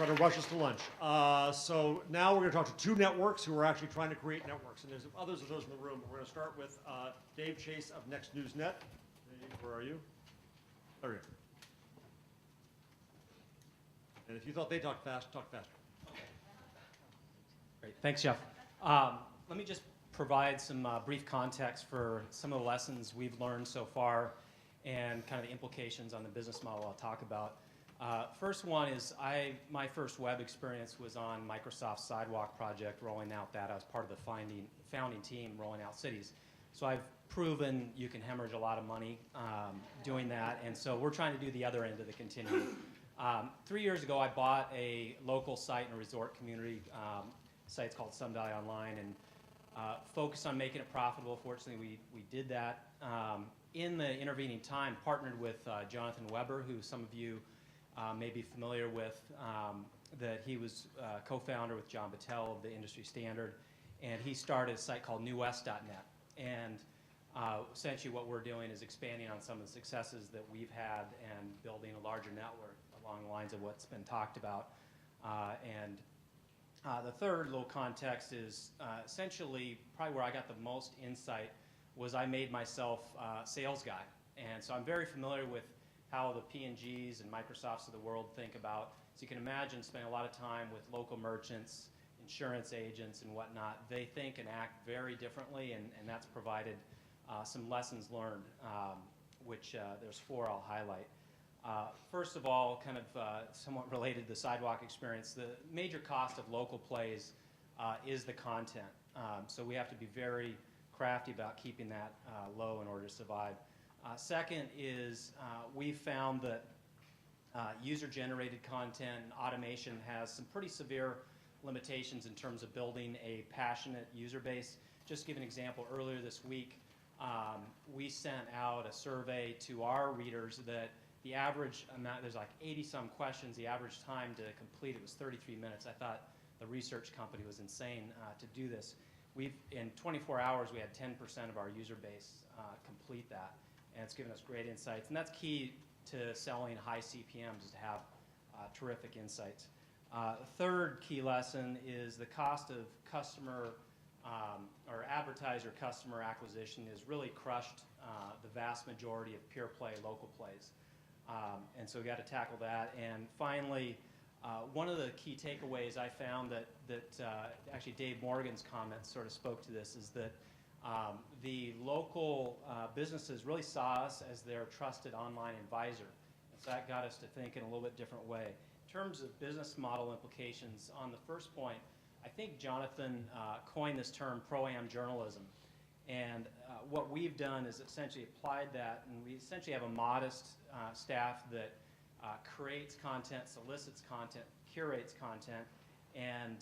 trying to rush us to lunch. So now we're going to talk to two networks who are actually trying to create networks. And there's others of those in the room. We're going to start with Dave Chase of Next News Net. Dave, where are you? There you are. And if you thought they talked fast, talk faster. Great. Thanks, Jeff. Let me just provide some brief context for some of the lessons we've learned so far and kind of the implications on the business model I'll talk about. First one is my first web experience was on Microsoft's Sidewalk project, rolling out that. I was part of the founding team rolling out cities. So I've proven you can hemorrhage a lot of money doing that, and so we're trying to do the other end of the continuum. 3 years ago, I bought a local site in a resort community. Site's called Sun Valley Online, and focused on making it profitable. Fortunately, we did that. In the intervening time, partnered with Jonathan Weber, who some of you may be familiar with, that he was co-founder with John Battelle of the Industry Standard, and he started a site called newwest.net. And essentially what we're doing is expanding on some of the successes that we've had and building a larger network along the lines of what's been talked about. The third little context is essentially probably where I got the most insight was I made myself a sales guy. And so I'm very familiar with how the P&Gs and Microsofts of the world think about. So you can imagine spending a lot of time with local merchants, insurance agents and whatnot. They think and act very differently, and that's provided some lessons learned, which there's four I'll highlight. First of all, kind of somewhat related to the Sidewalk experience, the major cost of local plays is the content. So we have to be very crafty about keeping that low in order to survive. Second is we found that user-generated content and automation has some pretty severe limitations in terms of building a passionate user base. Just to give an example, earlier this week, we sent out a survey to our readers that the average amount, there's like 80-some questions, the average time to complete it was 33 minutes. I thought the research company was insane to do this. In 24 hours, we had 10% of our user base complete that, and it's given us great insights. And that's key to selling high CPMs, is to have terrific insights. Third key lesson is the cost of customer or advertiser customer acquisition has really crushed the vast majority of pure play local plays. And so we got to tackle that. And finally, one of the key takeaways I found that actually Dave Morgan's comments sort of spoke to this is that the local businesses really saw us as their trusted online advisor. And so that got us to think in a little bit different way. In terms of business model implications, on the first point, I think Jonathan coined this term pro-am journalism. And what we've done is essentially applied that, and we essentially have a modest staff that creates content, solicits content, curates content, and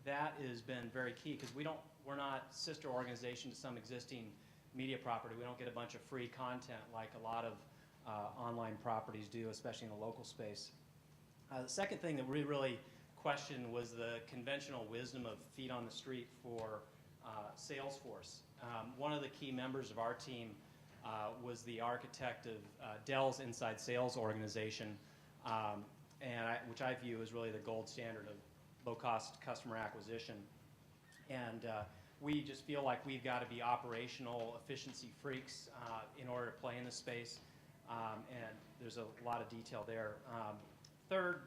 that has been very key because we're not sister organization to some existing media property. We don't get a bunch of free content like a lot of online properties do, especially in the local space. The second thing that we really questioned was the conventional wisdom of feet on the street for Salesforce. One of the key members of our team was the architect of Dell's inside sales organization, which I view as really the gold standard of low-cost customer acquisition. And we just feel like we've got to be operational efficiency freaks in order to play in this space, and there's a lot of detail there. Third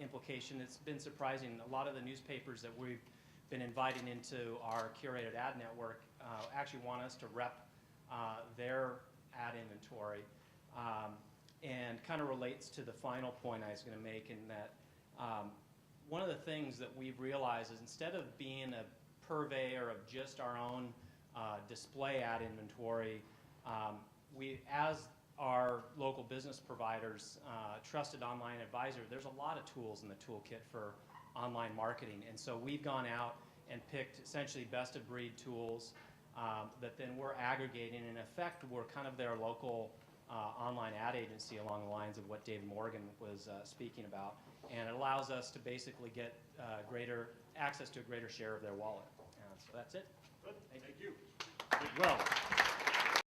implication, it's been surprising, a lot of the newspapers that we've been inviting into our curated ad network actually want us to rep their ad inventory, and kind of relates to the final point I was going to make in that one of the things that we've realized is instead of being a purveyor of just our own display ad inventory, we, as our local business providers, trusted online advisor, there's a lot of tools in the toolkit for online marketing. And so we've gone out and picked essentially best of breed tools that then we're aggregating. In effect, we're kind of their local online ad agency along the lines of what David Morgan was speaking about. And it allows us to basically get greater access to a greater share of their wallet. So that's it. Good. Thank you. Did well.